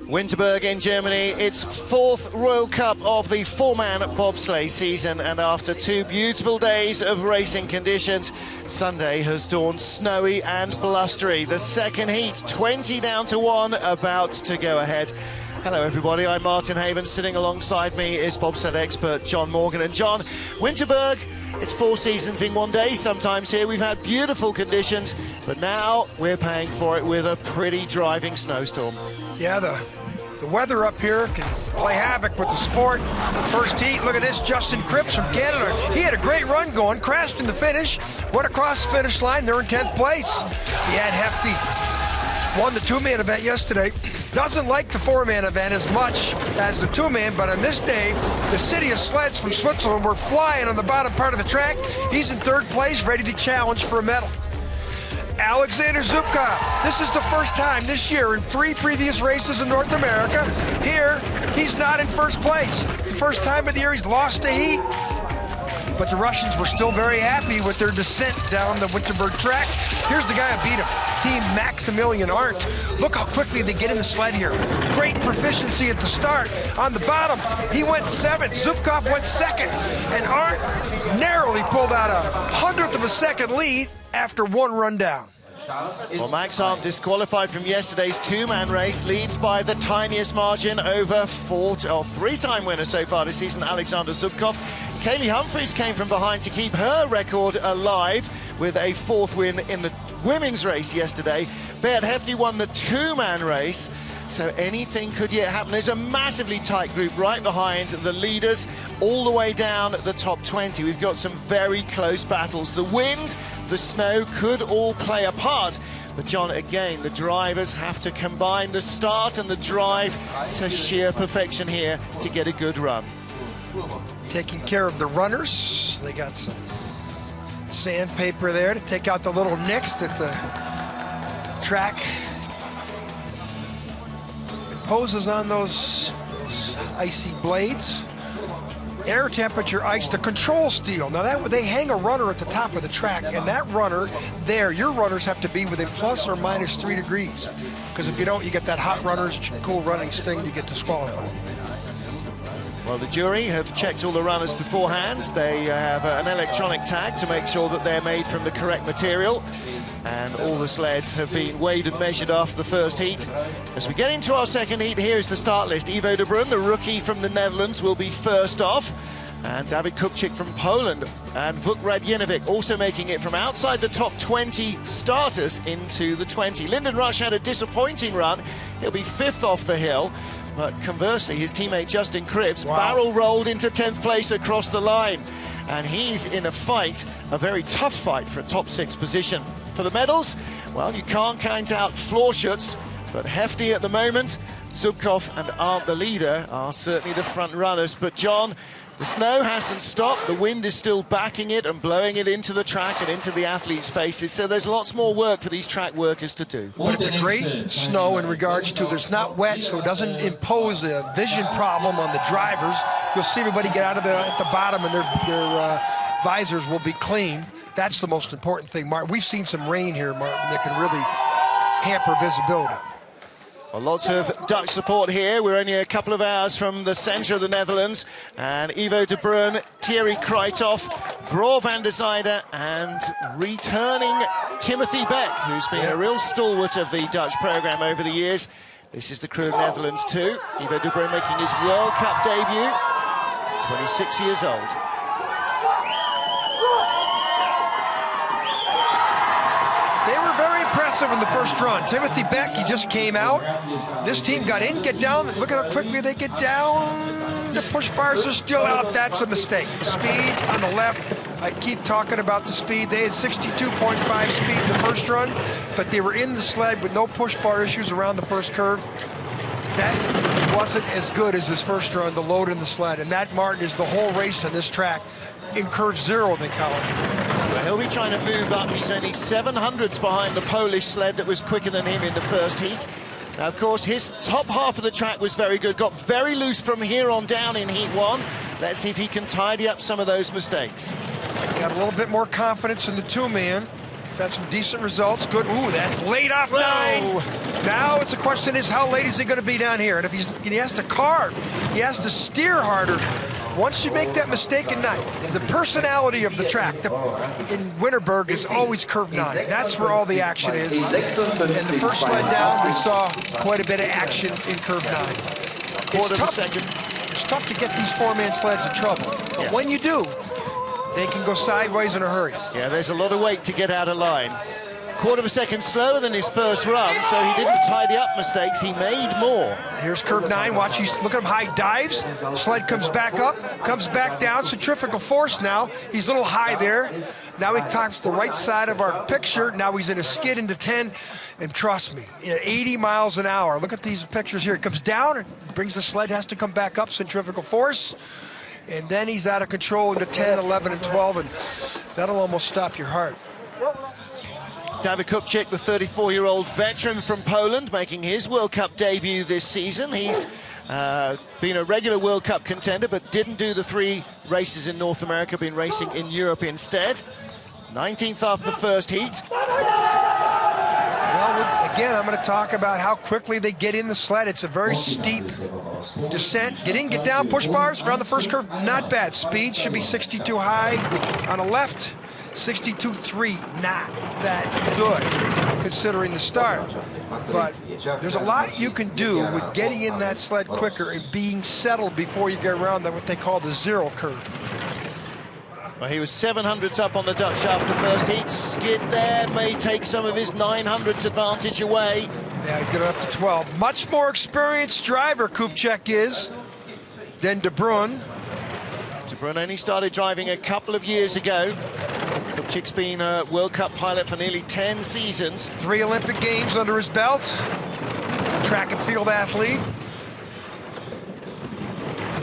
Winterberg in Germany, its fourth Royal Cup of the 4-man bobsleigh season, and after 2 beautiful days of racing conditions, Sunday has dawned snowy and blustery. The second heat, 20 down to 1, about to go ahead. Hello everybody, I'm Martin Haven. Sitting alongside me is bobsled expert John Morgan. And John, Winterberg, it's 4 seasons in one day sometimes here. We've had beautiful conditions, but now we're paying for it with a pretty driving snowstorm. Yeah, the weather up here can play havoc with the sport. First heat, look at this, Justin Cripps from Canada. He had a great run going, crashed in the finish, went across the finish line, they're in 10th place. He had Hefty, won the 2-man event yesterday. Doesn't like the 4-man event as much as the 2-man, but on this day, the City of Sleds from Switzerland were flying on the bottom part of the track. He's in 3rd place, ready to challenge for a medal. Alexander Zubkov, this is the first time this year in 3 previous races in North America. Here, he's not in 1st place. It's the first time of the year he's lost a heat. But the Russians were still very happy with their descent down the Winterberg track. Here's the guy who beat him, Team Maximilian Arndt. Look how quickly they get in the sled here. Great proficiency at the start. On the bottom, he went 7th, Zubkov went 2nd, and Arndt narrowly pulled out a 100th of a second lead after 1 run down. Well, Max Arndt disqualified from yesterday's 2-man race, leads by the tiniest margin over 3-time winner so far this season, Alexander Zubkov. Kaylee Humphries came from behind to keep her record alive with a 4th win in the women's race yesterday. Beat Hefty won the 2-man race, so anything could yet happen. There's a massively tight group right behind the leaders, all the way down at the top 20. We've got some very close battles. The wind, the snow could all play a part. But John, again, the drivers have to combine the start and the drive to sheer perfection here to get a good run. Taking care of the runners. They got some sandpaper there to take out the little nicks that the track imposes on those icy blades. Air temperature ice, the control steel. Now that they hang a runner at the top of the track, and that runner there, your runners have to be within plus or minus 3 degrees. Because if you don't, you get that hot runners, cool runnings thing, you get disqualified. Well, the jury have checked all the runners beforehand. They have an electronic tag to make sure that they're made from the correct material. And all the sleds have been weighed and measured after the first heat. As we get into our second heat, here is the start list. Ivo de Bruin, the rookie from the Netherlands, will be first off. And David Kupczyk from Poland, and Vuk Radjinovic also making it from outside the top 20 starters into the 20. Lyndon Rush had a disappointing run. He'll be 5th off the hill. But conversely, his teammate Justin Cripps barrel rolled into 10th place across the line. And he's in a fight, a very tough fight for a top 6 position. For the medals, well, you can't count out Floorschutz, but Hefty at the moment, Zubkov and Arndt, the leader, are certainly the front runners. But John, the snow hasn't stopped. The wind is still backing it and blowing it into the track and into the athletes' faces. So there's lots more work for these track workers to do. But it's a great snow in regards to there's not wet, so it doesn't impose a vision problem on the drivers. You'll see everybody get out of at the bottom, and their visors will be clean. That's the most important thing, Martin. We've seen some rain here, Martin, that can really hamper visibility. Well, lots of Dutch support here. We're only a couple of hours from the centre of the Netherlands. And Ivo de Bruin, Thierry Kruithoff, Bro van der Zijde, and returning Timothy Beck, who's been a real stalwart of the Dutch programme over the years. This is the crew of Netherlands too. Ivo de Bruin making his World Cup debut, 26 years old. They were very impressive in the first run. Timothy Beck, he just came out. This team got in, get down. Look at how quickly they get down. The push bars are still out. That's a mistake. Speed on the left. I keep talking about the speed. They had 62.5 speed in the first run, but they were in the sled with no push bar issues around the first curve. That wasn't as good as his first run, the load in the sled. And that, Martin, is the whole race on this track. Incurve 0, they call it. Well, he'll be trying to move up. He's only 700ths behind the Polish sled that was quicker than him in the first heat. Now, of course, his top half of the track was very good. Got very loose from here on down in Heat 1. Let's see if he can tidy up some of those mistakes. Got a little bit more confidence in the 2-man. He's had some decent results. Good. Ooh, that's late off 9. Now it's a question is how late is he going to be down here? And if he has to carve, he has to steer harder. Once you make that mistake in 9, the personality of the track in Winterberg is always curve 9. That's where all the action is. And the first sled down, we saw quite a bit of action in curve 9. It's tough to get these 4-man sleds in trouble. But when you do, they can go sideways in a hurry. Yeah, there's a lot of weight to get out of line. Quarter of a second slower than his first run, so he didn't tidy up mistakes. He made more. Here's curve 9. Watch, look at him high dives. Sled comes back up, comes back down. Centrifugal force now. He's a little high there. Now he tops the right side of our picture. Now he's in a skid into 10. And trust me, 80 miles an hour. Look at these pictures here. It comes down and brings the sled, has to come back up, centrifugal force. And then he's out of control into 10, 11, and 12. And that'll almost stop your heart. Dawid Kupczyk, the 34-year-old veteran from Poland, making his World Cup debut this season. He's been a regular World Cup contender, but didn't do the 3 races in North America, been racing in Europe instead. 19th after the first heat. Well, again, I'm going to talk about how quickly they get in the sled. It's a very steep descent. Get in, get down, push bars around the first curve. Not bad. Speed should be 62 high on the left. 62.3, not that good considering the start. But there's a lot you can do with getting in that sled quicker and being settled before you get around that what they call the 0 curve. Well, he was 700s up on the Dutch after the first heat. Skid there, may take some of his 900s advantage away. Yeah, he's got it up to 12. Much more experienced driver Kupczyk is than De Bruyn. De Bruyn only started driving a couple of years ago. Kupczyk's been a World Cup pilot for nearly 10 seasons. 3 Olympic Games under his belt. Track and field athlete.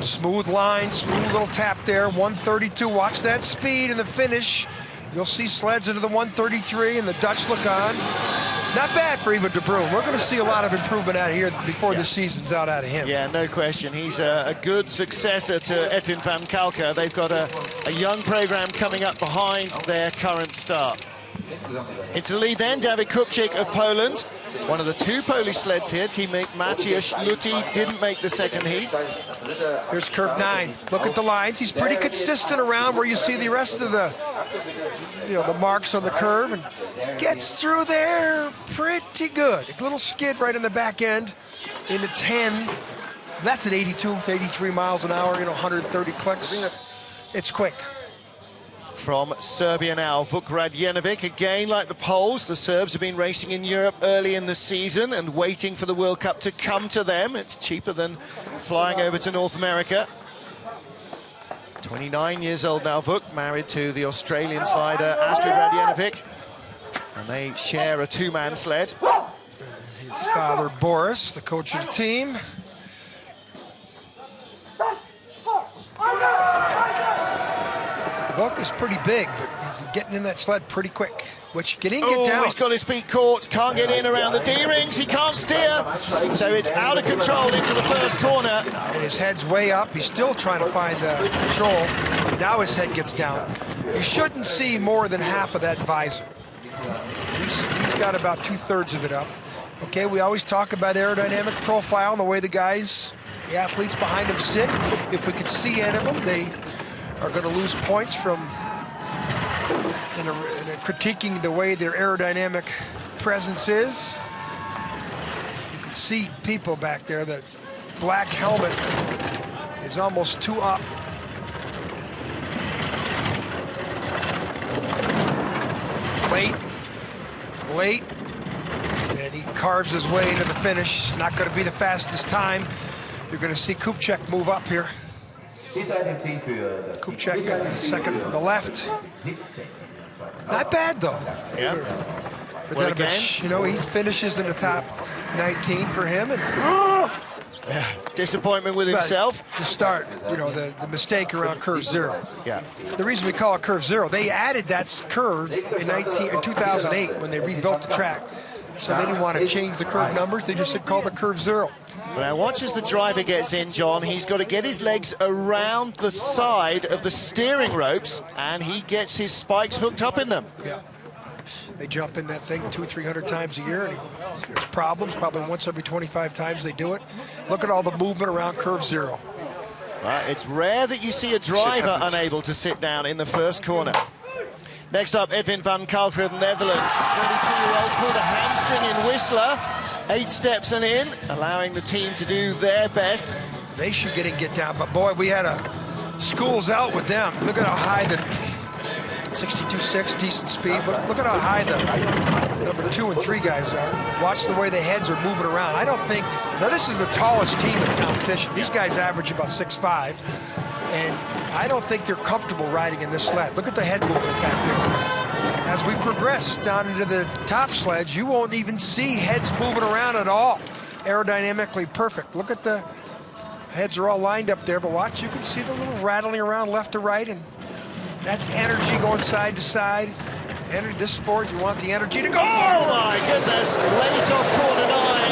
Smooth line, smooth little tap there. 132. Watch that speed in the finish. You'll see sleds into the 133 and the Dutch look on. Not bad for even De Bruyn. We're going to see a lot of improvement out of here before the season's out of him. Yeah, no question. He's a good successor to Edwin van Kalker. They've got a young program coming up behind their current star. Into the lead then, Dawid Kupczyk of Poland. One of the 2 Polish sleds here. Teammate Maciej Luty didn't make the second heat. Here's curve 9. Look at the lines. He's pretty consistent around where you see the rest of the, the marks on the curve, and gets through there pretty good. A little skid right in the back end into 10. That's at 82, 83 miles an hour, 130 clicks. It's quick. From Serbia now, Vuk Radjenovic, again like the Poles. The Serbs have been racing in Europe early in the season and waiting for the World Cup to come to them. It's cheaper than flying over to North America. 29 years old now, Vuk, married to the Australian slider Astrid Radjenovic. And they share a 2-man sled. His father, Boris, the coach of the team. Vuk is pretty big, but he's getting in that sled pretty quick. Which, get in, get down. He's got his feet caught. Can't get in around the D-rings. He can't steer. So it's out of control into the first corner. And his head's way up. He's still trying to find control. Now his head gets down. You shouldn't see more than half of that visor. He's got about 2/3 of it up. Okay, we always talk about aerodynamic profile and the way the athletes behind him sit. If we could see any of them, they are going to lose points from critiquing the way their aerodynamic presence is. You can see people back there. The black helmet is almost 2 up. Late, and he carves his way into the finish. Not going to be the fastest time. You're going to see Kupczyk move up here. Kupczyk got the second from the left. Not bad though. Yeah. Well, again, he finishes in the top 19 for him. And disappointment with himself. To start, the mistake around curve 0. Yeah. The reason we call it curve 0, they added that curve in 2008 when they rebuilt the track. So they didn't want to change the curve numbers. They just said call the curve 0. But now watch as the driver gets in, John. He's got to get his legs around the side of the steering ropes, and he gets his spikes hooked up in them. Yeah. They jump in that thing 200-300 times a year, and there's problems. Probably once every 25 times they do it. Look at all the movement around curve 0. It's rare that you see a driver unable to sit down in the first corner. Next up, Edwin van Kalkeren, Netherlands. 32-year-old pulled a hamstring in Whistler. 8 steps and in, allowing the team to do their best. They should get down, but boy, we had schools out with them. Look at how high the 62.6, decent speed, but look at how high the number 2 and 3 guys are. Watch the way the heads are moving around. I don't think, now this is the tallest team in the competition. These guys average about 6'5", and I don't think they're comfortable riding in this sled. Look at the head movement back there. As we progress down into the top sleds, you won't even see heads moving around at all. Aerodynamically perfect. Look at the heads are all lined up there, but watch, you can see the little rattling around left to right, and that's energy going side to side. This sport, you want the energy to go forward. Oh my goodness, late off corner 9.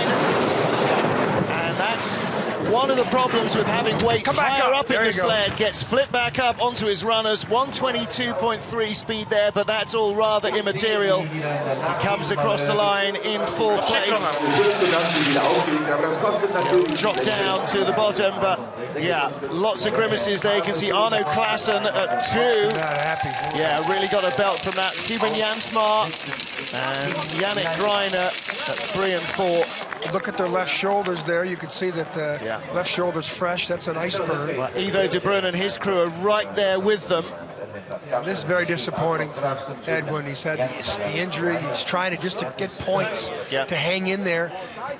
And that's one of the problems with having weight higher up in the sled. Gets flipped back up onto his runners. 122.3 speed there, but that's all rather immaterial. He comes across the line in 4th place. Drop down to the bottom, but yeah, lots of grimaces there. You can see Arno Klassen at 2. Not happy. Yeah, really got a belt from that. Sieben Jansma and Yannick Greiner at 3 and 4. Look at their left shoulders there. You can see that the left shoulder's fresh. That's an iceberg. Well, Ivo De Bruyne and his crew are right there with them. Yeah, this is very disappointing for Edwin. He's had the injury. He's trying to get points to hang in there.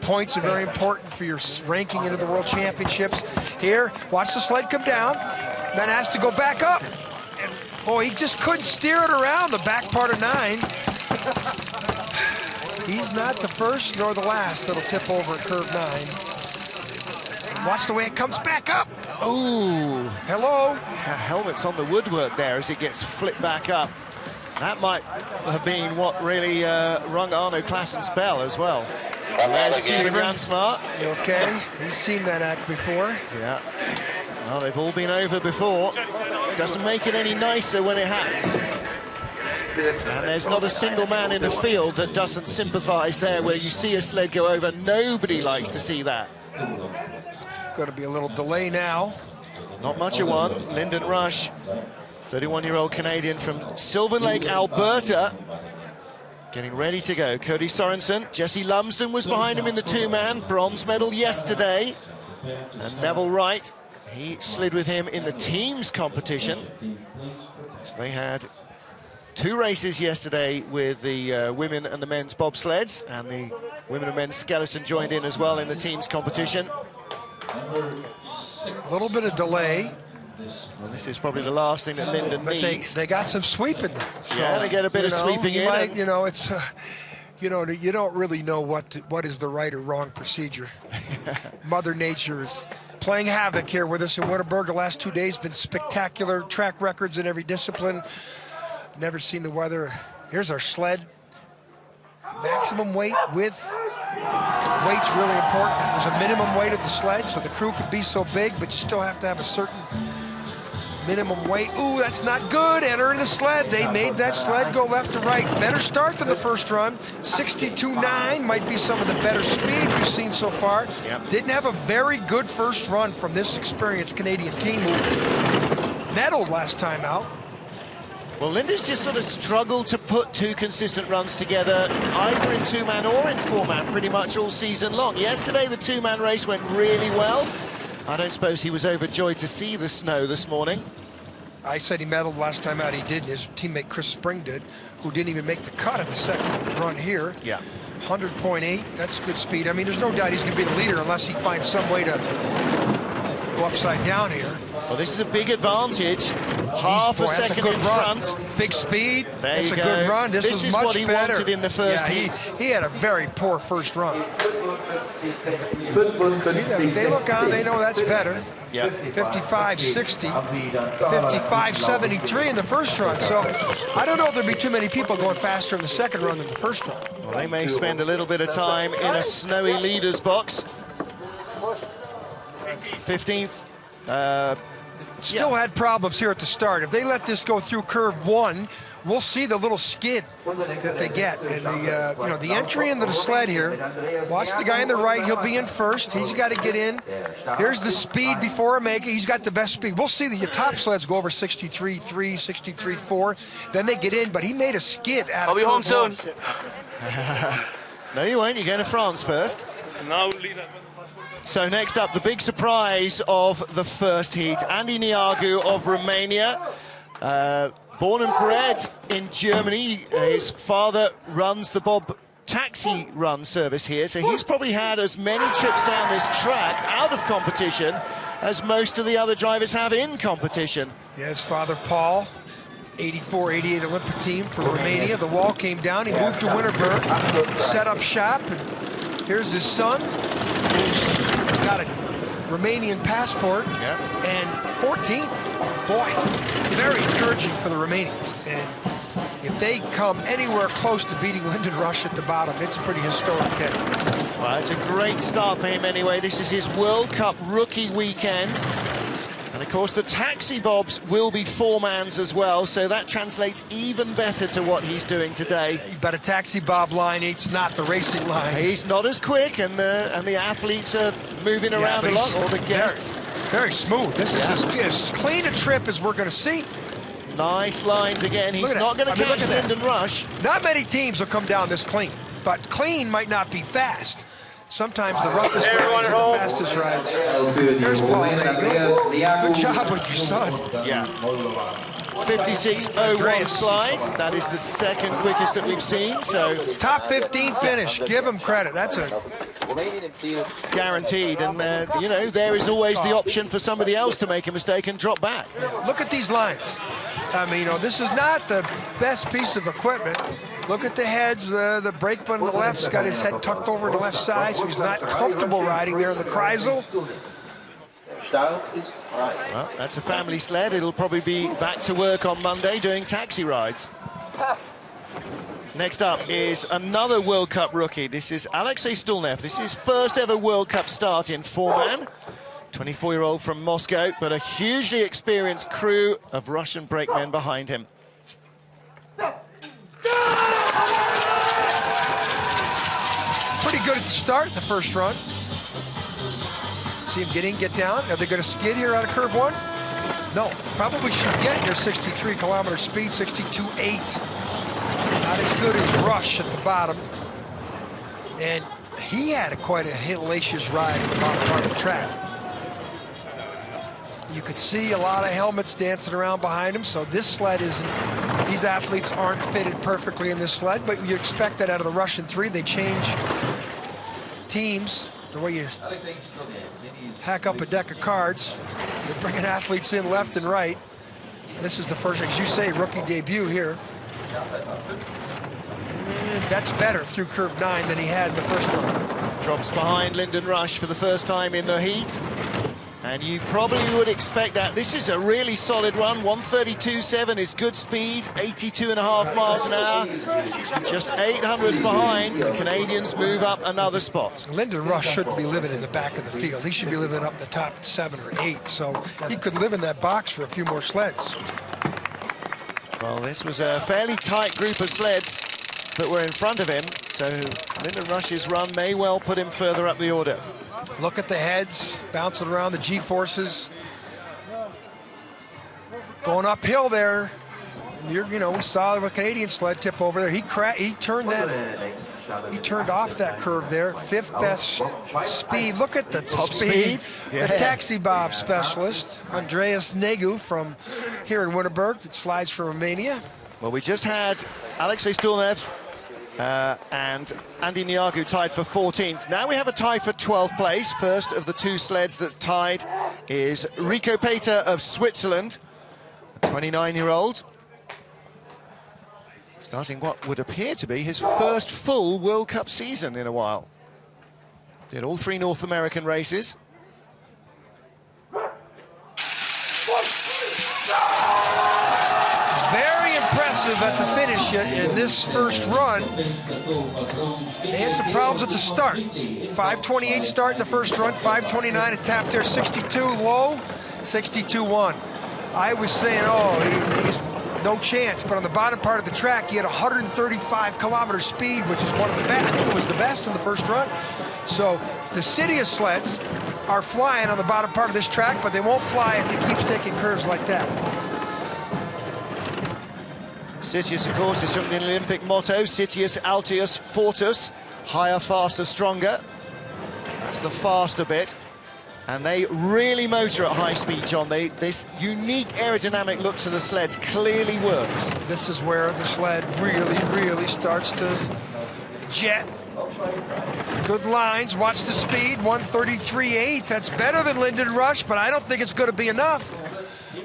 Points are very important for your ranking into the World Championships. Here, watch the sled come down, then has to go back up. And boy, he just couldn't steer it around the back part of 9. He's not the first nor the last that'll tip over at curve 9. And watch the way it comes back up. Oh, hello. Helmet's on the woodwork there as it gets flipped back up. That might have been what really rung Arno Klassen's bell as well. There's Sieben Jansma. Okay, he's seen that act before. Yeah, well, they've all been over before. Doesn't make it any nicer when it happens. And there's not a single man in the field that doesn't sympathise there where you see a sled go over. Nobody likes to see that. Going to be a little delay now. Not much of one. Lyndon Rush, 31-year-old Canadian from Sylvan Lake, Alberta, getting ready to go. Cody Sorensen, Jesse Lumsden was behind him in the 2-man, bronze medal yesterday. And Neville Wright, he slid with him in the teams competition. So they had 2 races yesterday with the women and the men's bobsleds, and the women and men's skeleton joined in as well in the teams competition. A little bit of delay. Well, this is probably the last thing that Lyndon needs. They got some sweeping. So, yeah, they get a bit of sweeping in. It's you don't really know what is the right or wrong procedure. Mother Nature is playing havoc here with us in Winterberg. The last 2 days been spectacular. Track records in every discipline. Never seen the weather. Here's our sled. Maximum weight with weight's really important. There's a minimum weight of the sled, so the crew can be so big, but you still have to have a certain minimum weight. Ooh, that's not good. Entering the sled. They made that sled go left to right. Better start than the first run. 62.9 might be some of the better speed we've seen so far. Yep. Didn't have a very good first run from this experienced Canadian team who medaled last time out. Well, Lyndon's just sort of struggled to put 2 consistent runs together, either in 2-man or in 4-man, pretty much all season long. Yesterday, the 2-man race went really well. I don't suppose he was overjoyed to see the snow this morning. I said he medaled last time out. He did. His teammate Chris Spring did, who didn't even make the cut in the second run here. Yeah. 100.8, that's good speed. I mean, there's no doubt he's going to be the leader unless he finds some way to go upside down here. Well, this is a big advantage. Half a second in front. Big speed. That's a good run. This is much what he better. Wanted in the first heat. He had a very poor first run. See, they look on, they know that's better. Yep. 55.60, 55.73 in the first run. So I don't know if there'll be too many people going faster in the second run than the first run. Well, they may spend a little bit of time in a snowy leader's box. 15th. Still had problems here at the start. If they let this go through curve 1 we'll see the little skid that they get. And the entry into the sled here, watch the guy on the right, he'll be in first. He's got to get in. Here's the speed before Omega. He's got the best speed. We'll see the top sleds go over 63.3, 63.4. Then they get in, but he made a skid out of I'll be home soon. No, you won't. You're going to France first. No, So next up, the big surprise of the first heat, Andy Niagu of Romania. Born and bred in Germany. His father runs the Bob taxi run service here, so he's probably had as many trips down this track out of competition as most of the other drivers have in competition. Yes, father Paul, 84, 88 Olympic team for Romania. The wall came down, he moved to Winterberg, set up shop, and here's his son, who's got a Romanian passport, and 14th. Boy, very encouraging for the Romanians. And if they come anywhere close to beating Lyndon Rush at the bottom, it's a pretty historic day. Well, it's a great start for him anyway. This is his World Cup rookie weekend. And of course, the taxi bobs will be 4-mans as well, so that translates even better to what he's doing today. But a taxi bob line, it's not the racing line. He's not as quick, and the athletes are moving around a lot, or the guests. Very smooth. This is as clean a trip as we're going to see. Nice lines again. He's not going to catch Lyndon Rush. Not many teams will come down this clean, but clean might not be fast. Sometimes the roughest rides are the fastest rides. There's Paul. There you go. Good job with your son. Yeah. 56.01 slide. That is the second quickest that we've seen. So top 15 finish. Give him credit. That's a guaranteed. And you know, there is always the option for somebody else to make a mistake and drop back. Look at these lines. I mean, this is not the best piece of equipment. Look at the heads. The brakeman on the left's got his head tucked over the left side, so he's not comfortable riding there in the Kreisel. Well, that's a family sled. It'll probably be back to work on Monday doing taxi rides. Next up is another World Cup rookie. This is Alexei Stulnev. This is his first ever World Cup start in 4-man. 24-year-old from Moscow, but a hugely experienced crew of Russian brakemen behind him. Pretty good at the start in the first run. See him get in, get down. Are they going to skid here out of curve one? No, probably should get near 63-kilometer speed, 62.8. Not as good as Rush at the bottom. And he had quite a hellacious ride at the bottom part of the track. You could see a lot of helmets dancing around behind him, so this sled isn't, these athletes aren't fitted perfectly in this sled, but you expect that out of the Russian 3. They change teams, the way you hack up a deck of cards. They're bringing athletes in left and right. This is the first, as you say, rookie debut here. And that's better through curve 9 than he had in the first one. Drops behind Lyndon Rush for the first time in the heat. And you probably would expect that. This is a really solid run. 132.7 is good speed, 82.5 miles an hour. Just 800s behind. The Canadians move up another spot. Lyndon Rush shouldn't be living in the back of the field. He should be living up in the top 7 or 8. So he could live in that box for a few more sleds. Well, this was a fairly tight group of sleds that were in front of him. So Lyndon Rush's run may well put him further up the order. Look at the heads bouncing around, the G-forces. Going uphill there. You know, we saw the Canadian sled tip over there. He turned off that curve there. 5th best speed. Look at the top speed. Yeah. The taxi bob specialist, Andreas Negu from here in Winterberg, that slides from Romania. Well, we just had Alexei Stulnev and Andy Niagu tied for 14th. Now we have a tie for 12th place. First of the two sleds that's tied is Rico Peter of Switzerland, a 29-year-old. Starting what would appear to be his first full World Cup season in a while. Did all 3 North American races. Very impressive at the finish in this first run. They had some problems at the start. 5:28 start in the first run, 5:29 a tap there, 62 low, 62.1. I was saying, oh, he's no chance. But on the bottom part of the track, he had 135-kilometer speed, which is one of the best. I think it was the best in the first run. So the City of sleds are flying on the bottom part of this track, but they won't fly if he keeps taking curves like that. Citius, of course, is from the Olympic motto, Citius, Altius, Fortus, higher, faster, stronger. That's the faster bit. And they really motor at high speed, John. This unique aerodynamic look to the sleds clearly works. This is where the sled really starts to jet. Good lines, watch the speed, 133.8. That's better than Lyndon Rush, but I don't think it's going to be enough.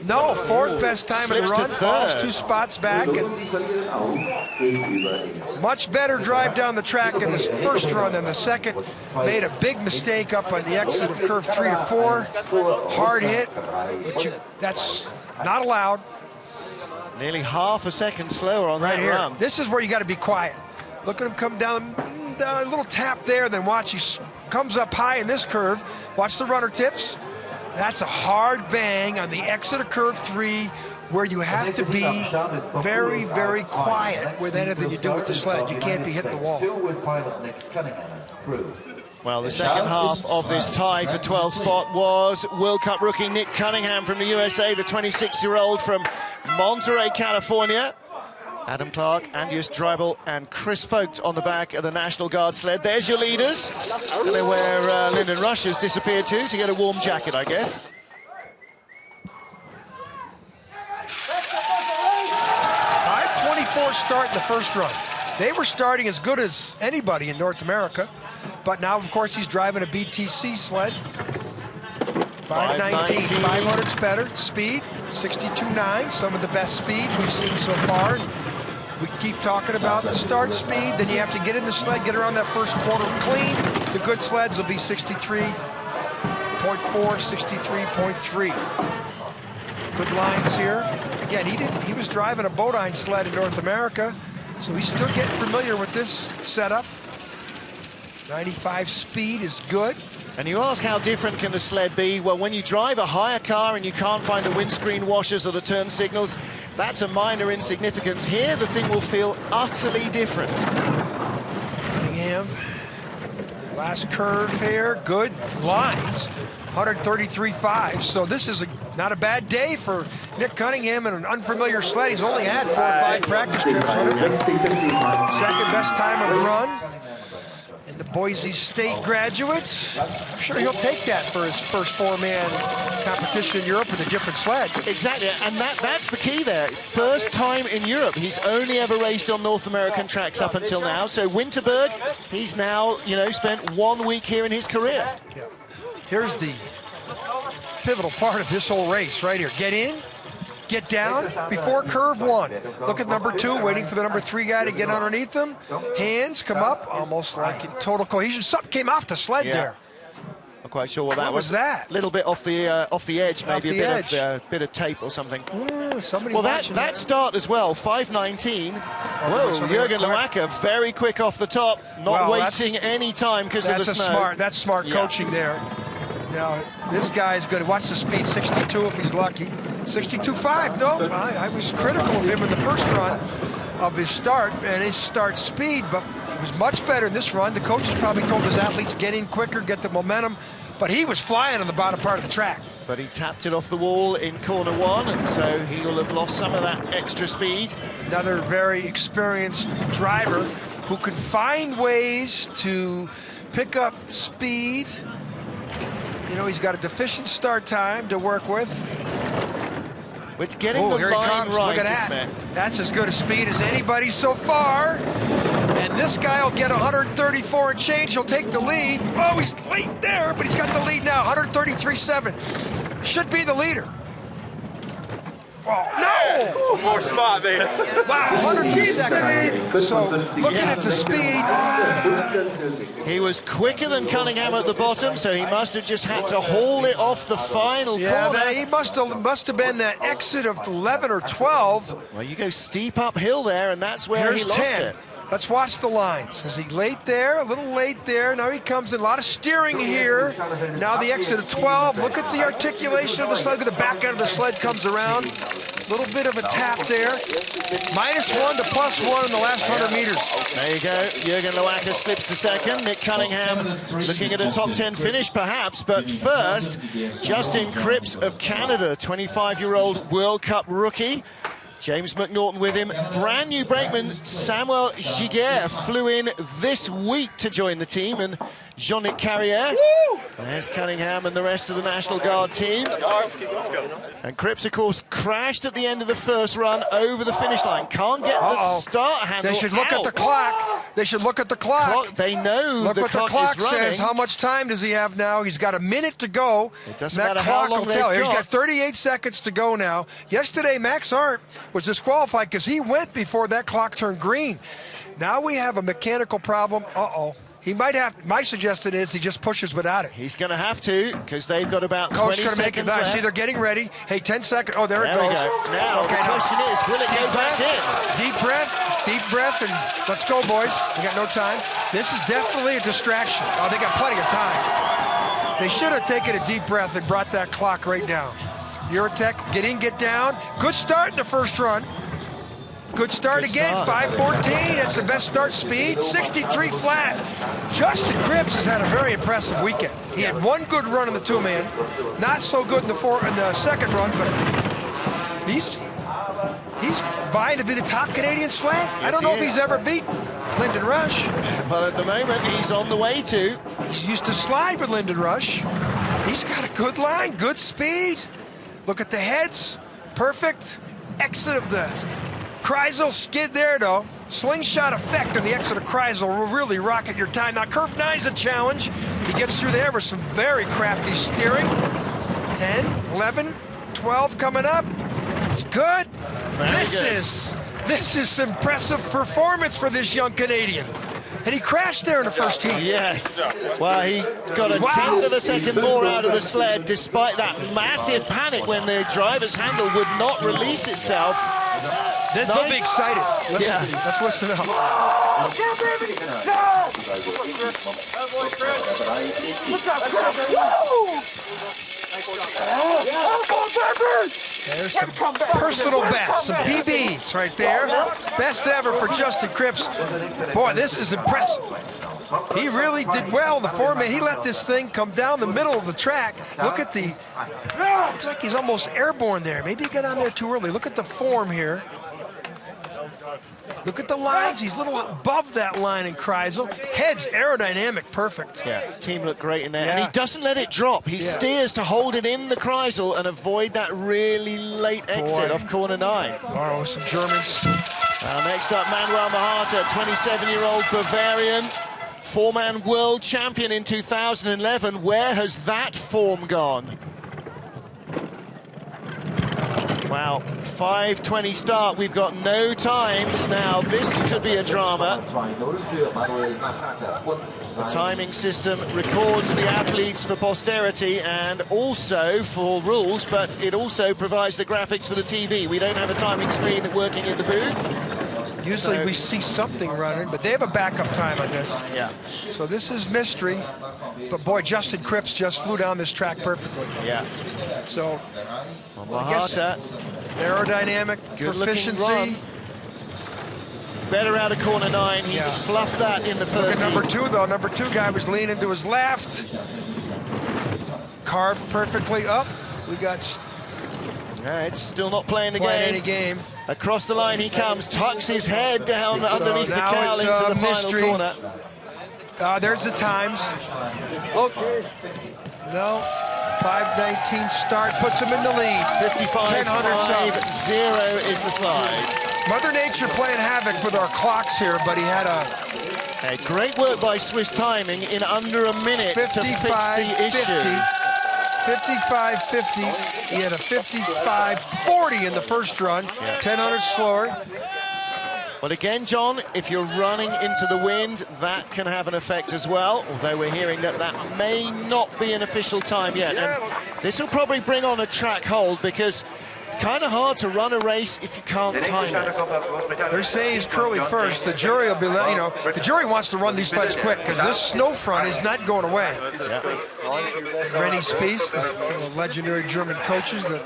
No, fourth best time in the run, falls 2 spots back. And much better drive down the track in this first run than the second. Made a big mistake up on the exit of curve 3 to 4. Hard hit, but that's not allowed. Nearly half a second slower on that run. This is where you got to be quiet. Look at him come down, a little tap there, then watch, he comes up high in this curve. Watch the runner tips. That's a hard bang on the exit of curve 3, where you have to be very quiet with anything you do with the sled. You can't be hitting the wall. Well, the second half of this tie for 12th spot was World Cup rookie Nick Cunningham from the USA, the 26-year-old from Monterey, California. Adam Clark, Andreas Dreibel, and Chris Vogt on the back of the National Guard sled. There's your leaders. And then where Lyndon Rush has disappeared to get a warm jacket, I guess. 5:24 start in the first run. They were starting as good as anybody in North America, but now, of course, he's driving a BTC sled. 5:19, 500's better. Speed, 62.9, some of the best speed we've seen so far. We keep talking about the start speed, then you have to get in the sled, get around that first quarter clean. The good sleds will be 63.4, 63.3. Good lines here. Again, he was driving a Bodine sled in North America, so he's still getting familiar with this setup. 95 speed is good. And you ask how different can the sled be? Well, when you drive a higher car and you can't find the windscreen washers or the turn signals, that's a minor insignificance. Here, the thing will feel utterly different. Cunningham, last curve here, good lines, 133.5. So this is not a bad day for Nick Cunningham and an unfamiliar sled. He's only had 4 or 5 practice trips with it. Second best time of the run. And the Boise State graduate, I'm sure he'll take that for his first 4-man competition in Europe with a different sled. Exactly, and that's the key there. First time in Europe. He's only ever raced on North American tracks up until now. So Winterberg, he's now, spent 1 week here in his career. Yeah. Here's the pivotal part of this whole race right here. Get in, get down before curve 1. Look at number 2, waiting for the number 3 guy to get underneath him. Hands come up, almost like in total cohesion. Something came off the sled there. Not quite sure what that was. What was that? A little bit off the edge, maybe a bit of tape or something. Somebody well, that start as well, 5:19. Whoa, Jürgen Loacker, very quick off the top, not wasting any time because of the snow. That's smart coaching there. Now, this guy's good. Watch the speed, 62 if he's lucky. 62.5, no, I was critical of him in the first run of his start and his start speed, but he was much better in this run. The coaches probably told his athletes, get in quicker, get the momentum, but he was flying on the bottom part of the track. But he tapped it off the wall in corner 1, and so he will have lost some of that extra speed. Another very experienced driver who can find ways to pick up speed. He's got a deficient start time to work with. It's getting the line right, look at that. That's as good a speed as anybody so far. And this guy will get 134 and change. He'll take the lead. Oh, he's late there, but he's got the lead now, 133.7. Should be the leader. Oh, no! One more spot, baby. Wow, 102 seconds. So, looking at the speed. He was quicker than Cunningham at the bottom, so he must have just had to haul it off the final corner. He must have been that exit of 11 or 12. Well, you go steep uphill there, and that's where he lost 10. it. Let's watch the lines. Is he late there? A little late there. Now he comes in. A lot of steering here. Now the exit of 12. Look at the articulation of the sled. Look at the back end of the sled comes around. Little bit of a tap there. -1 to +1 in the last 100 meters. There you go. Jürgen Loacker slips to second. Nick Cunningham looking at a top 10 finish, perhaps. But first, Justin Cripps of Canada, 25-year-old World Cup rookie. James McNaughton with him. Brand new brakeman Samuel Giguère flew in this week to join the team, and Jean-Nic Carrière. There's Cunningham and the rest of the National Guard team. And Cripps, of course, crashed at the end of the first run over the finish line. Can't get the start handle. They should look at the clock. They should look at the clock. They know look the what clock the clock is running. says. How much time does he have now? He's got a minute to go. It doesn't that matter clock how long will they've tell. got. He's got 38 seconds to go now. Yesterday, Max Arndt was disqualified because he went before that clock turned green. Now we have a mechanical problem. He might have. My suggestion is he just pushes without it. He's going to have to, because they've got about Coach 20 going to make it. seconds left. See, they're getting ready. Hey, 10 seconds. Oh, there it There we goes. go. Now, the question is, will it go back in? Deep breath, and let's go, boys. We got no time. This is definitely a distraction. Oh, they got plenty of time. They should have taken a deep breath and brought that clock right down. Eurotech, get in, get down. Good start in the first run. Good start again, 5:14. That's the best start speed, 63 flat. Justin Cripps has had a very impressive weekend. He had one good run in the two-man, not so good in the second run, but he's vying to be the top Canadian sled. Yes, I don't know if he's ever beat Lyndon Rush. Well, at the moment, he's on the way to. He's used to slide with Lyndon Rush. He's got a good line, good speed. Look at the heads, perfect. Exit of the Kreisel skid there, though. Slingshot effect on the exit of Kreisel will really rocket your time. Now, Curve 9 is a challenge. He gets through there with some very crafty steering. 10, 11, 12 coming up. It's good. This is impressive performance for this young Canadian. And he crashed there in the first heat. Yes. Well, he got a tenth of a second more out of the sled, despite that massive panic when the driver's handle would not release itself. They'll be excited. Let's listen up. There's some personal best, some PBs right there. Best ever for Justin Cripps. Boy, this is impressive. He really did well in the 4-man. He let this thing come down the middle of the track. Look at the, looks like he's almost airborne there. Maybe he got on there too early. Look at the form here. Look at the lines. He's a little above that line in Kreisel. Head's aerodynamic, perfect. Yeah, team looked great in there. And he doesn't let it drop. He steers to hold it in the Kreisel and avoid that really late exit off corner 9. Oh, some Germans. Next up, Manuel Mahata, 27-year-old Bavarian, 4-man world champion in 2011. Where has that form gone? Wow, 5:20 start. We've got no times now. This could be a drama. The timing system records the athletes for posterity and also for rules, but it also provides the graphics for the TV. We don't have a timing screen working in the booth. Usually we see something running, but they have a backup time on this. Yeah. So this is mystery. But boy, Justin Cripps just flew down this track perfectly. Yeah. So, Mahata, aerodynamic, proficiency. Better out of corner 9. He fluffed that in the first Look at number 2, though. Number 2 guy was leaning to his left. Carved perfectly up. We got... it's still not playing any game. Across the line he comes, tucks his head down underneath the cowl into the mystery. final corner. There's the times. Okay. No. 5:19 start puts him in the lead. 55.0 is the slide. Mother Nature playing havoc with our clocks here, but he had a great work by Swiss timing in under a minute to fix the issue. 55.50. He had a 55.40 in the first run. 10 slower. Well, again, John, if you're running into the wind, that can have an effect as well, although we're hearing that that may not be an official time yet. And this will probably bring on a track hold because it's kind of hard to run a race if you can't time it. They're saying he's curly first. The jury will be, the jury wants to run these sleds quick because this snow front is not going away. Rennie Spiess, the legendary German coaches that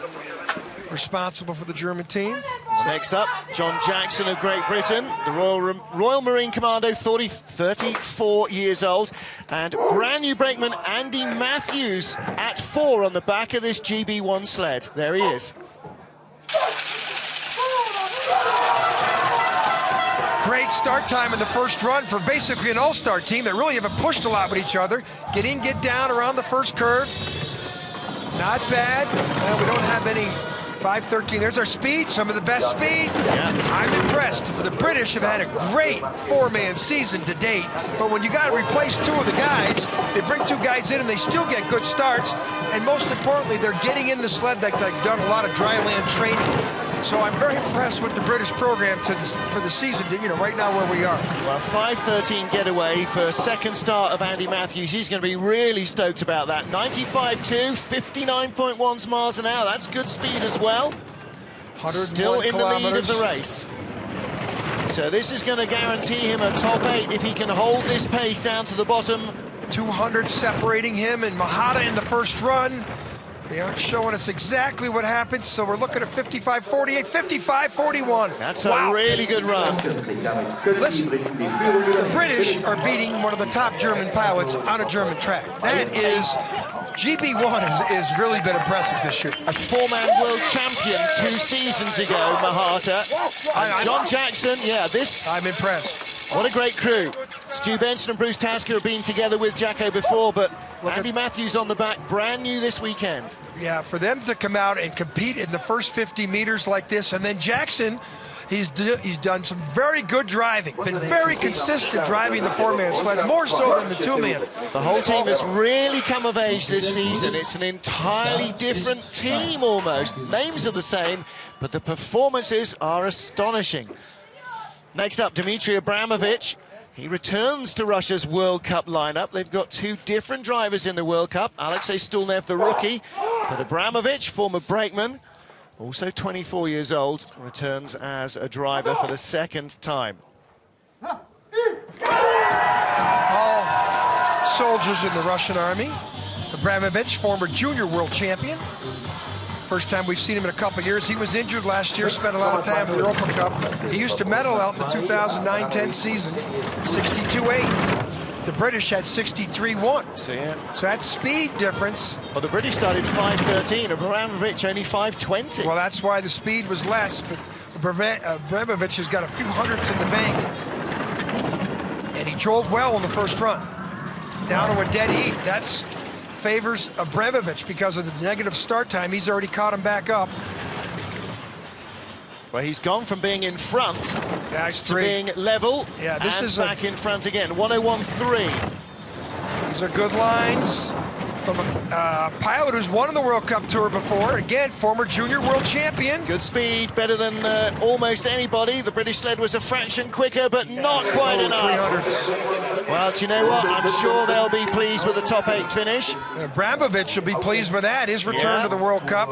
responsible for the German team. Next up, John Jackson of Great Britain, the Royal Marine Commando, 34 years old, and brand new brakeman Andy Matthews at 4 on the back of this GB1 sled. There he is. Great start time in the first run for basically an all-star team that really haven't pushed a lot with each other. Get in, get down around the first curve. Not bad. We don't have any 5:13. There's our speed, some of the best speed. Yeah. I'm impressed. The British have had a great 4-man season to date, but when you got to replace 2 of the guys, they bring 2 guys in and they still get good starts, and most importantly, they're getting in the sled like they've done a lot of dry land training. So I'm very impressed with the British program for the season, right now where we are. Well, 5:13 getaway for second start of Andy Matthews. He's going to be really stoked about that. 95.2, 59.1 miles an hour. That's good speed as well. Still in the lead of the race. So this is going to guarantee him a top 8 if he can hold this pace down to the bottom. 200 separating him and Mahata in the first run. They aren't showing us exactly what happened, so we're looking at 55.48, 55.41. That's a really good run. Listen, the British are beating one of the top German pilots on a German track. That is, GB1 has really been impressive this year. A 4-man world champion 2 seasons ago, Mahata. And John Jackson, I'm impressed. What a great crew. Stu Benson and Bruce Tasker have been together with Jacko before, but Andy Matthews on the back, brand new this weekend. Yeah, for them to come out and compete in the first 50 meters like this, and then Jackson, he's done some very good driving, been very consistent driving the 4-man sled, more so than the 2-man. The whole team has really come of age this season. It's an entirely different team almost. Names are the same, but the performances are astonishing. Next up, Dmitry Abramovich. He returns to Russia's World Cup lineup. They've got 2 different drivers in the World Cup. Alexei Stulnev, the rookie, but Abramovich, former brakeman, also 24 years old, returns as a driver for the second time. All soldiers in the Russian army. Abramovich, former junior world champion. First time we've seen him in a couple of years. He was injured last year, spent a lot of time in the Europa Cup. He used to medal out in the 2009-10 season, 62.8. The British had 63.1. So that's speed difference. Well, the British started 5:13, Abramovich only 5:20. Well, that's why the speed was less, but Abramovich has got a few hundredths in the bank. And he drove well in the first run. Down to a dead heat. That's favors Abramovich because of the negative start time. He's already caught him back up. Well, he's gone from being in front to being level. Yeah, this is back in front again. 101.3. These are good lines from a pilot who's won on the World Cup Tour before. Again, former junior world champion. Good speed, better than almost anybody. The British sled was a fraction quicker, but not quite enough. 300s. Well, do you know what? I'm sure they'll be pleased with the top 8 finish. Abramovich will be pleased with that. His return to the World Cup.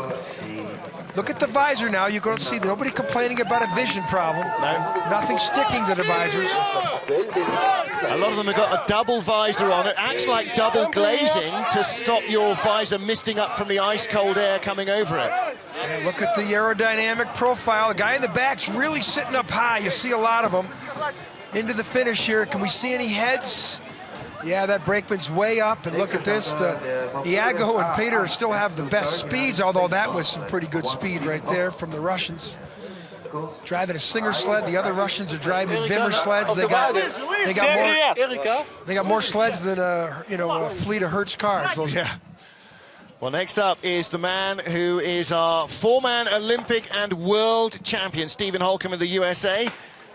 Look at the visor now. You're going to see nobody complaining about a vision problem. No. Nothing sticking to the visors. A lot of them have got a double visor on. It acts like double glazing to stop your visor misting up from the ice-cold air coming over it. And look at the aerodynamic profile. The guy in the back's really sitting up high. You see a lot of them. Into the finish here. Can we see any heads? Yeah, that brakeman's way up, and look at this. Iago and Peter still have the best speeds, although that was some pretty good speed right there from the Russians. Driving a Singer sled, the other Russians are driving Wimmer sleds. They got more sleds than a fleet of Hertz cars. Yeah. Well, next up is the man who is our 4-man Olympic and world champion, Stephen Holcomb of the USA.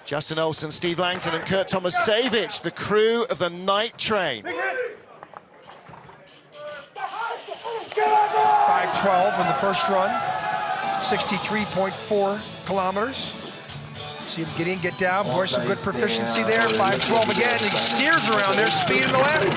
Justin Olson, Steve Langton and Kurt Tomasevich, the crew of the night train. 5:12 in the first run, 63.4 kilometers. See him get in, get down. Boy, some good proficiency there. 5:12 again. He steers around there, speed in the left.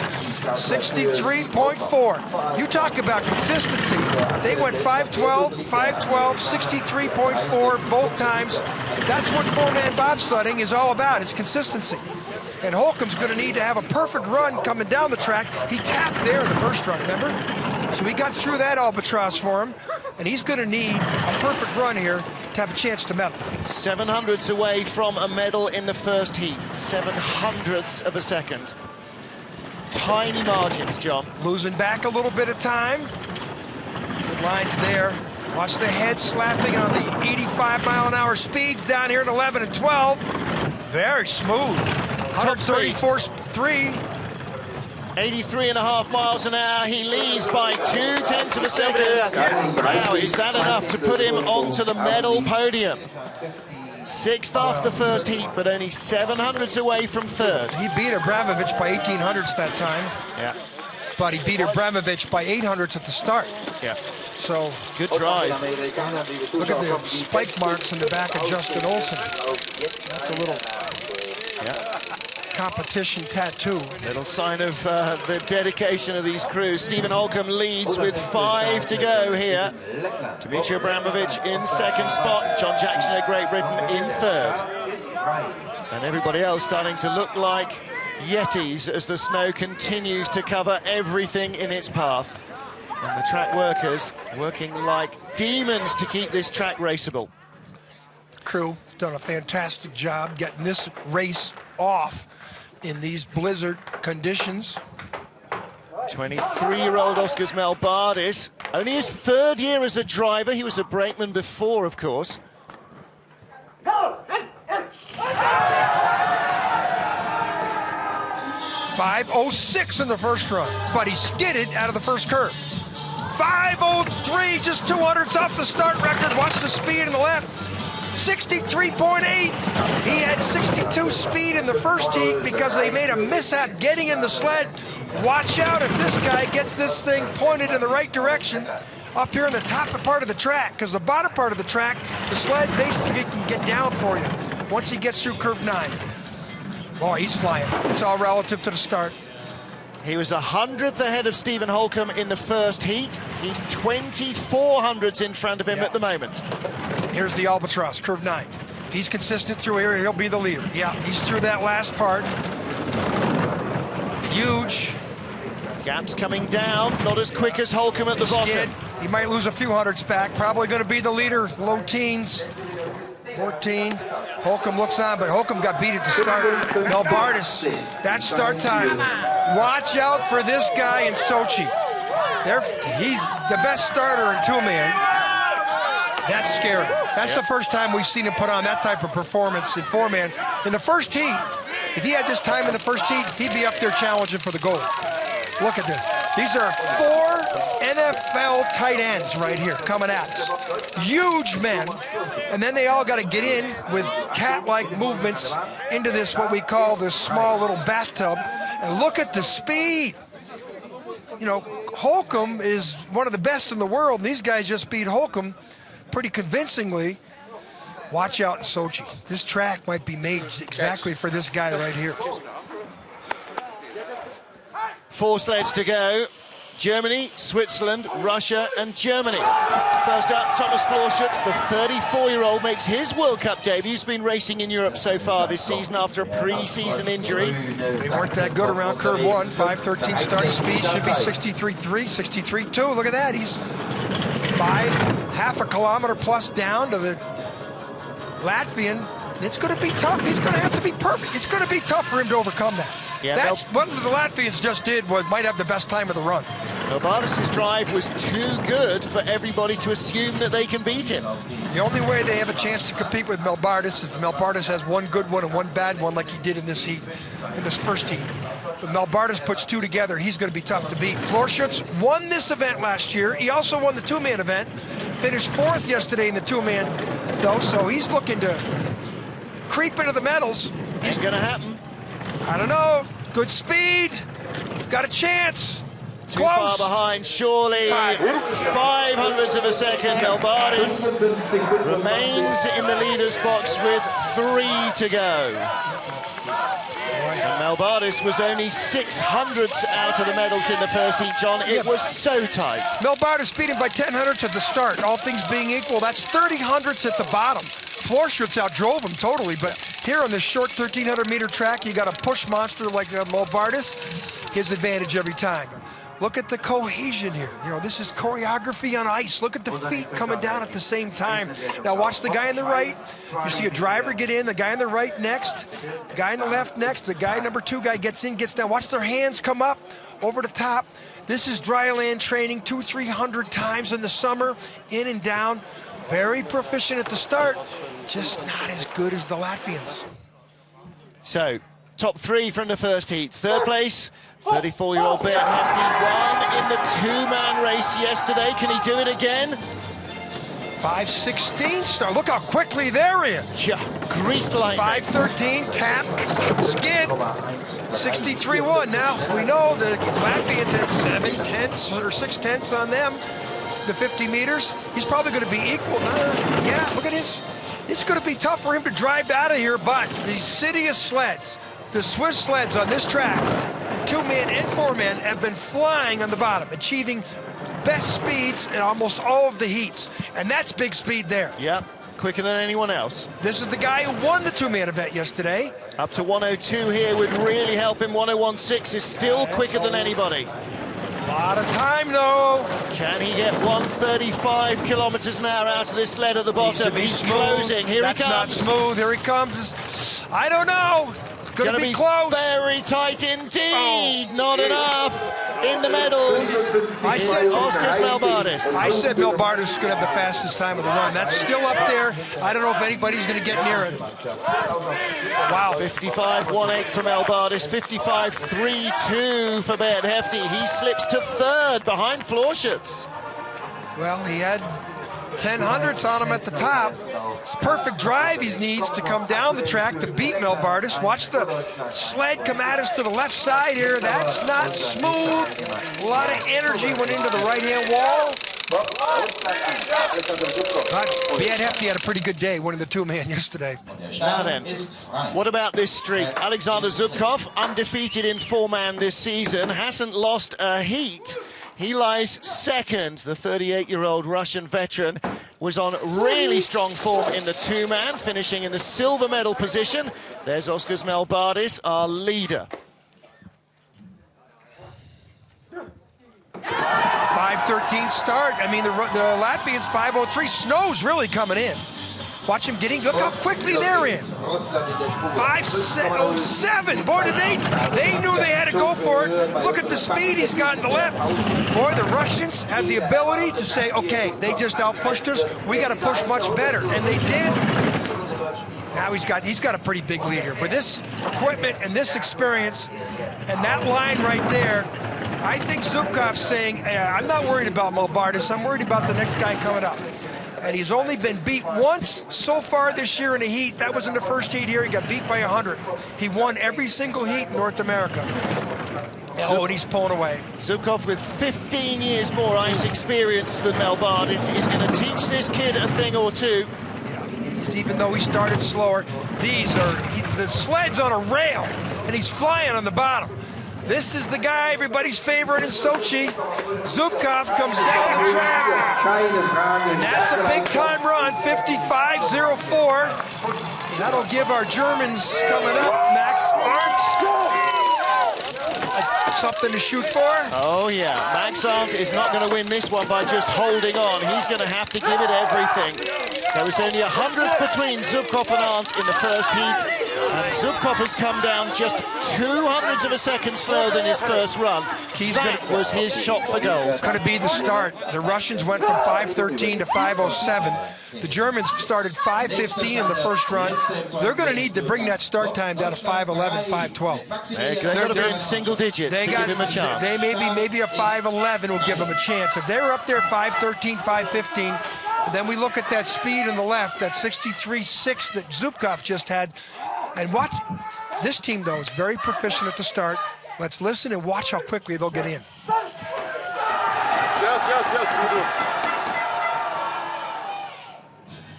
63.4. You talk about consistency. They went 5:12, 5:12, 63.4 both times. That's what 4-man bobsledding is all about. It's consistency. And Holcomb's going to need to have a perfect run coming down the track. He tapped there in the first run, remember? So he got through that albatross for him, and he's going to need a perfect run here to have a chance to medal. 700ths away from a medal in the first heat. 700ths of a second. Tiny margins, John. Losing back a little bit of time. Good lines there. Watch the head slapping on the 85-mile-an-hour speeds down here at 11 and 12. Very smooth. 134.3. 83.5 miles an hour. He leads by 0.2 of a second. Wow, is that enough to put him onto the medal podium? 6th off the first heat, but only 700ths away from 3rd. He beat Abramovich by 1800ths that time. Yeah. But he beat Abramovich by 800ths at the start. Yeah. So good drive. Look at the spike marks in the back of Justin Olsen. That's a little competition tattoo. Little sign of the dedication of these crews. Stephen Holcomb leads with 5 to go here. Dmitry Abramovich in 2nd spot. John Jackson of Great Britain in 3rd. And everybody else starting to look like yetis as the snow continues to cover everything in its path. And the track workers working like demons to keep this track raceable. Crew has done a fantastic job getting this race off in these blizzard conditions. 23-year-old Oskars Melbardis, only his 3rd year as a driver. He was a brakeman before, of course. 5:06 in the first run, but he skidded out of the first curve. 5:03, just 200ths off the start record. Watch the speed in the left. 63.8. He had 62 speed in the first heat because they made a mishap getting in the sled. Watch out if this guy gets this thing pointed in the right direction up here in the top part of the track, because the bottom part of the track, the sled basically can get down for you once he gets through curve 9. Boy, he's flying. It's all relative to the start. He was 100th ahead of Stephen Holcomb in the first heat. He's 2400ths in front of him at the moment. Here's the albatross, curve 9. If he's consistent through here, he'll be the leader. Yeah, he's through that last part. Huge. Gaps coming down, not as quick as Holcomb at the bottom. He might lose a few hundredths back. Probably going to be the leader, low teens. 14. Holcomb looks on, but Holcomb got beat at the start. Melbardis, that's start time. Watch out for this guy in Sochi. He's the best starter in 2-man. That's scary. That's the first time we've seen him put on that type of performance in 4-man. In the first heat, if he had this time in the first heat, he'd be up there challenging for the gold. Look at this. These are 4 NFL tight ends right here coming at us. Huge men. And then they all got to get in with cat-like movements into this, what we call this small little bathtub. And look at the speed. You know, Holcomb is one of the best in the world, and these guys just beat Holcomb pretty convincingly. Watch out in Sochi. This track might be made exactly for this guy right here. 4 sleds to go. Germany, Switzerland, Russia, and Germany. First up, Thomas Florschutz, the 34-year-old, makes his World Cup debut. He's been racing in Europe so far this season after a pre-season injury. They weren't that good around curve 1. 5:13 start speed, should be 63.3, 63.2. Look at that. He's half a kilometer plus down to the Latvian. It's going to be tough. He's going to have to be perfect. It's going to be tough for him to overcome that. Yeah, that's what the Latvians just did, might have the best time of the run. Melbardis' drive was too good for everybody to assume that they can beat him. The only way they have a chance to compete with Melbardis is if Melbardis has one good one and one bad one like he did in this heat, in this first heat. But Melbardis puts 2 together, he's going to be tough to beat. Florschutz won this event last year. He also won the 2-man event. Finished 4th yesterday in the 2-man, though, so he's looking to creep into the medals. It's going to happen. I don't know. Good speed. Got a chance. Too far behind, surely. 500ths of a second. Melbardis remains in the leader's box with 3 to go. And Melbardis was only 600ths out of the medals in the first heat, John. It was so tight. Melbardis beat him by 1000ths at the start. All things being equal, that's 3000ths at the bottom. Florschutz outdrove him totally, but here on this short 1,300-meter track, you got a push monster like Melbardis. His advantage every time. Look at the cohesion here. You know, this is choreography on ice. Look at the feet coming down at the same time. Now watch the guy on the right. You see a driver get in, the guy on the right next, the guy on the left next, the guy number 2 guy gets in, gets down. Watch their hands come up over the top. This is dry land training 200-300 times in the summer, in and down. Very proficient at the start, just not as good as the Latvians. So, top 3 from the first heat. Third place, 34-year-old Bert Hefty won in the 2-man race yesterday. Can he do it again? 5:16 start. Look how quickly they're in. Yeah, greased like 5:13 tap, skid, 63.1. Now we know the Latvians had 7 tenths or 6 tenths on them. The 50 meters. He's probably going to be equal. Yeah, look at this. It's going to be tough for him to drive out of here, but the city of sleds, the Swiss sleds on this track, and 2-man and 4-man have been flying on the bottom, achieving best speeds in almost all of the heats, and that's big speed there. Yep, quicker than anyone else. This is the guy who won the 2-man event yesterday. Up to 102 here would really help him. 101.6 is still quicker than anybody. A lot of time, though. Can he get 135 kilometers an hour out of this sled at the bottom? He's closing. Here he comes. That's not smooth. Here he comes. I don't know. Gonna be close. Very tight indeed. Oh. Not enough. In the medals, I said Oskars Melbardis. I said Melbardis is going to have the fastest time of the run. That's still up there. I don't know if anybody's going to get near it. Wow. 55.18 for Melbardis, 55.32 for Bert Hefty. He slips to 3rd behind Florschutz. Well, he had 10 hundredths on him at the top. It's perfect drive he needs to come down the track to beat Melbardis. Watch the sled come at us to the left side here. That's not smooth. A lot of energy went into the right-hand wall. Bert Hefty had a pretty good day winning the 2-man yesterday. Now then, what about this streak? Alexander Zubkov, undefeated in 4-man this season, hasn't lost a heat. He lies 2nd. The 38-year-old Russian veteran was on really strong form in the 2-man, finishing in the silver medal position. There's Oskars Melbardis, our leader. 5:13 start. I mean, the Latvians 5:03. Snow's really coming in. Watch him getting. Look how quickly they're in. 5:07. Boy, they knew they had to go for it. Look at the speed he's got in the left. Boy, the Russians have the ability to say, okay, they just outpushed us. We got to push much better, and they did. Now he's got a pretty big lead here. With this equipment and this experience, and that line right there, I think Zubkov's saying, I'm not worried about Melbardis. I'm worried about the next guy coming up. And he's only been beat once so far this year in a heat. That was in the first heat here. He got beat by 100. He won every single heat in North America. Oh, and he's pulling away. Zubkov, with 15 years more ice experience than Melbardis, is going to teach this kid a thing or two. Yeah, even though he started slower, the sled's on a rail, and he's flying on the bottom. This is the guy everybody's favorite in Sochi. Zubkov comes down the track, and that's a big-time run, 55.04. That'll give our Germans coming up, Max Arndt, something to shoot for. Oh, yeah. Max Arndt is not going to win this one by just holding on. He's going to have to give it everything. There was only 100th between Zubkov and Arndt in the first heat. And Zubkov has come down just 200ths of a second slower than his first run. That was his shot for gold. It's going to be the start. The Russians went from 5:13 to 5:07. The Germans started 5:15 in the first run. They're going to need to bring that start time down to 5:11, 5:12. They're going to be in single digits to give him a chance. They maybe a 5:11 will give him a chance. If they were up there 5:13, 5:15, then we look at that speed on the left, that 63.6 that Zubkov just had. And watch, this team, though, is very proficient at the start. Let's listen and watch how quickly they'll get in. Yes.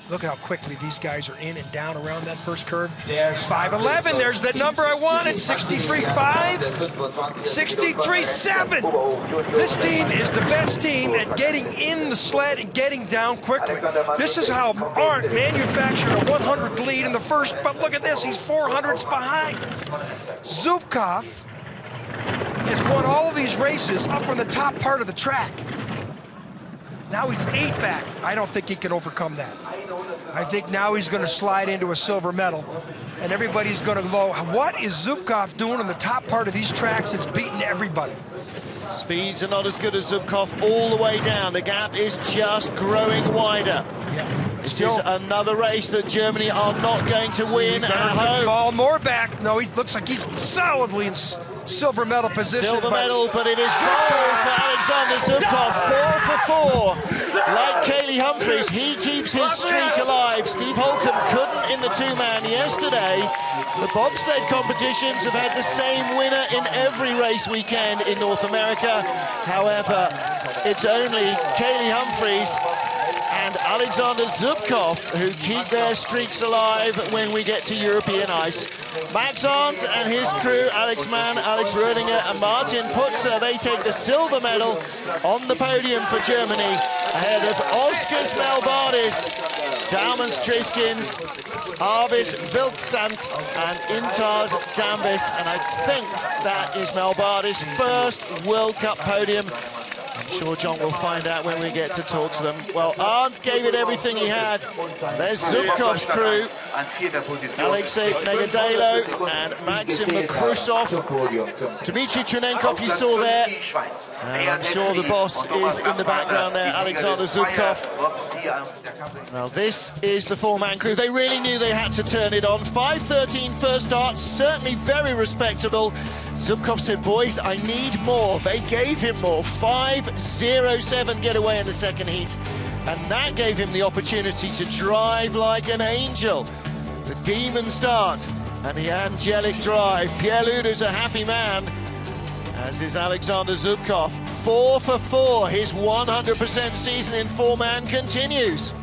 Look how quickly these guys are in and down around that first curve. 5:11, there's the number I wanted, 63.5, 63.7. This team is the best team at getting in the sled and getting down quickly. This is how Arndt manufactured a 100th lead in the first, but look at this, he's 400ths behind. Zubkov has won all of these races up on the top part of the track. Now he's 8 back. I don't think he can overcome that. I think now he's going to slide into a silver medal, and everybody's going to go, what is Zubkov doing on the top part of these tracks that's beating everybody? Speeds are not as good as Zubkov all the way down. The gap is just growing wider. Yeah. This is another race that Germany are not going to win at home. Fall more back. No, he looks like he's solidly in silver medal position. Silver medal, but it is gold for Alexander Zubkov. 4 for 4. Like Cayley Humphries, he keeps his streak alive. Steve Holcomb couldn't in the two-man yesterday. The bobsled competitions have had the same winner in every race weekend in North America. However, it's only Cayley Humphries and Alexander Zubkov who keep their streaks alive when we get to European ice. Max Arndt and his crew, Alex Mann, Alex Rödinger and Martin Putzer, they take the silver medal on the podium for Germany ahead of Oskars Melbardis, Daumans Triskins, Arvis Vilksand and Intars Dambis. And I think that is Melbardis' first World Cup podium. I'm sure John will find out when we get to talk to them. Well, Arndt gave it everything he had. There's Zubkov's crew. Alexei Negadalo and Maxim Makrusov. Dmitry Trenenkov you saw there. And I'm sure the boss is in the background there, Alexander Zubkov. Well, this is the four-man crew. They really knew they had to turn it on. 5:13 first start, certainly very respectable. Zubkov said, boys, I need more. They gave him more. 5:07 getaway in the second heat. And that gave him the opportunity to drive like an angel. The demon start and the angelic drive. Pierre Luder's a happy man, as is Alexander Zubkov. 4 for 4. His 100% season in four-man continues.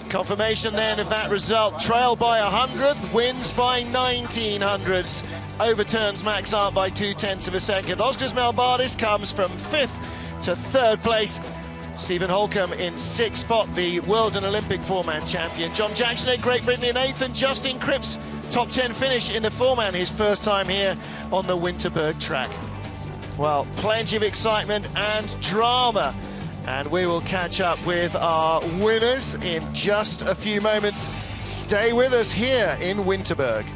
Confirmation then of that result. Trail by 100th, wins by 1900ths. Overturns Max Arndt by 0.2 of a second. Oskars Melbardis comes from 5th to 3rd place. Stephen Holcomb in 6th spot, the world and Olympic four-man champion. John Jackson in Great Britain in 8th, and Justin Cripps top 10 finish in the four-man, his first time here on the Winterberg track. Well, plenty of excitement and drama. And we will catch up with our winners in just a few moments. Stay with us here in Winterberg.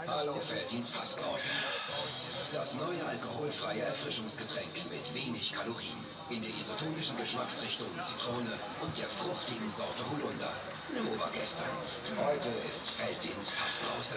Hallo, fällt ins Fass raus. Das neue alkoholfreie Erfrischungsgetränk mit wenig Kalorien. In der isotonischen Geschmacksrichtung Zitrone und der fruchtigen Sorte Holunder. Nur war gestern. Heute ist fällt ins Fass raus.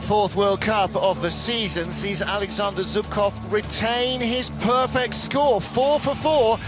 Fourth World Cup of the season sees Alexander Zubkov retain his perfect score, 4 for 4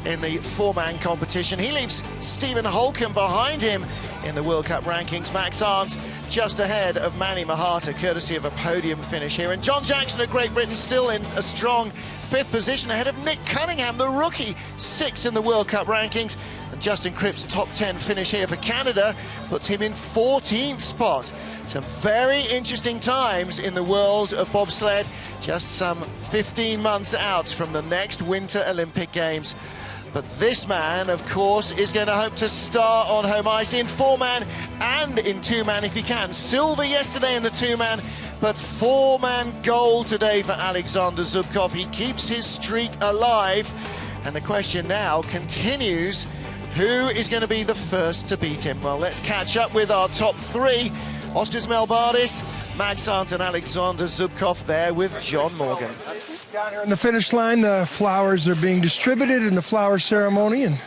in the four-man competition. He leaves Stephen Holcomb behind him in the World Cup rankings. Max Arndt just ahead of Manny Mahata, courtesy of a podium finish here. And John Jackson of Great Britain still in a strong 5th position, ahead of Nick Cunningham, the rookie, 6th in the World Cup rankings. And Justin Cripp's top 10 finish here for Canada puts him in 14th spot. Some very interesting times in the world of bobsled, just some 15 months out from the next Winter Olympic Games. But this man, of course, is going to hope to star on home ice in four-man and in two-man if he can. Silver yesterday in the two-man, but four-man gold today for Alexander Zubkov. He keeps his streak alive, and the question now continues, who is going to be the first to beat him? Well, let's catch up with our top 3. Ostas Melbardis, Max Arndt and Alexander Zubkov there with John Morgan. Down here on the finish line, the flowers are being distributed in the flower ceremony, and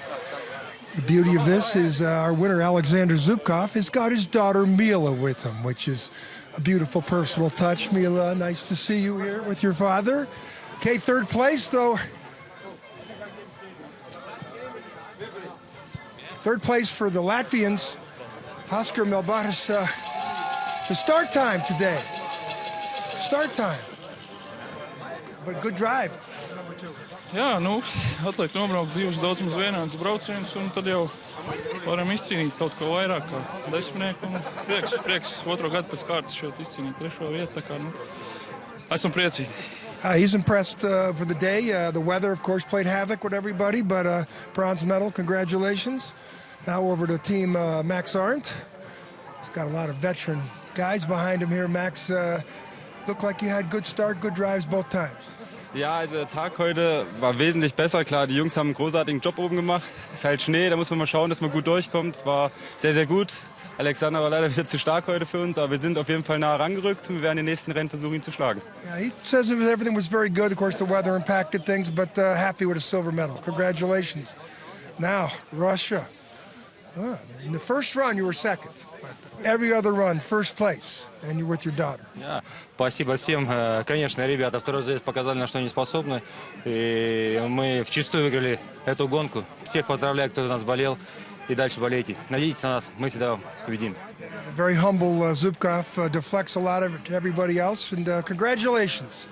the beauty of this is our winner, Alexander Zubkov, has got his daughter Mila with him, which is a beautiful personal touch. Mila, nice to see you here with your father. Okay, 3rd place, though. 3rd place for the Latvians, Oscar Melbardis. The start time today. Start time. But good drive. Number 2. Jā, nu, atliek nobraukt 2 daudzums vienāds brauciens, un tad jau varam izcīnīt kaut ko vairāk kā 10. Un prieks 2. gadu pēc kārtas šeit izcīnīt 3. vietu. Tā kā, nu, esam priecīgi. He's impressed for the day. The weather, of course, played havoc with everybody, but bronze medal, congratulations. Now over to team Max Arndt. He's got a lot of veteran guys behind him here. Max, looked like you had good start, good drives both times. Ja, also der Tag heute war wesentlich besser. Klar, die Jungs haben einen großartigen Job oben gemacht. Es ist halt Schnee, da muss man mal schauen, dass man gut durchkommt. Es war sehr, sehr gut. Alexander war leider wieder zu stark heute für uns, aber wir sind auf jeden Fall nah herangerückt und wir werden in den nächsten Rennen versuchen, ihn zu schlagen. Yeah, he says everything was very good. Of course, the weather impacted things, but happy with a silver medal. Congratulations. Now, Russia. In the first run, you were 2nd. But every other run, 1st place, and you're with your daughter. Yeah. Спасибо всем. Конечно, ребята, второй заезд показали, на что они способны. И мы вчистую выиграли эту гонку. Всех поздравляю, кто у нас болел. И дальше болейте. Надейтесь на нас, мы всегда победим. Very humble Zubkov, deflects a lot of it to everybody else, and congratulations.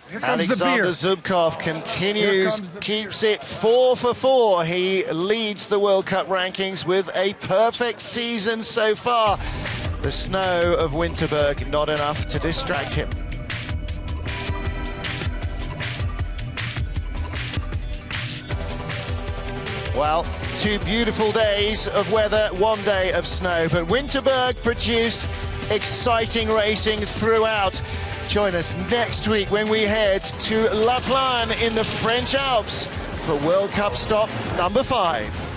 Here comes Alexander the beer. Zubkov continues, keeps it 4 for 4. He leads the World Cup rankings with a perfect season so far. The snow of Winterberg not enough to distract him. Well, 2 beautiful days of weather, 1 day of snow, but Winterberg produced exciting racing throughout. Join us next week when we head to La Plagne in the French Alps for World Cup stop number 5.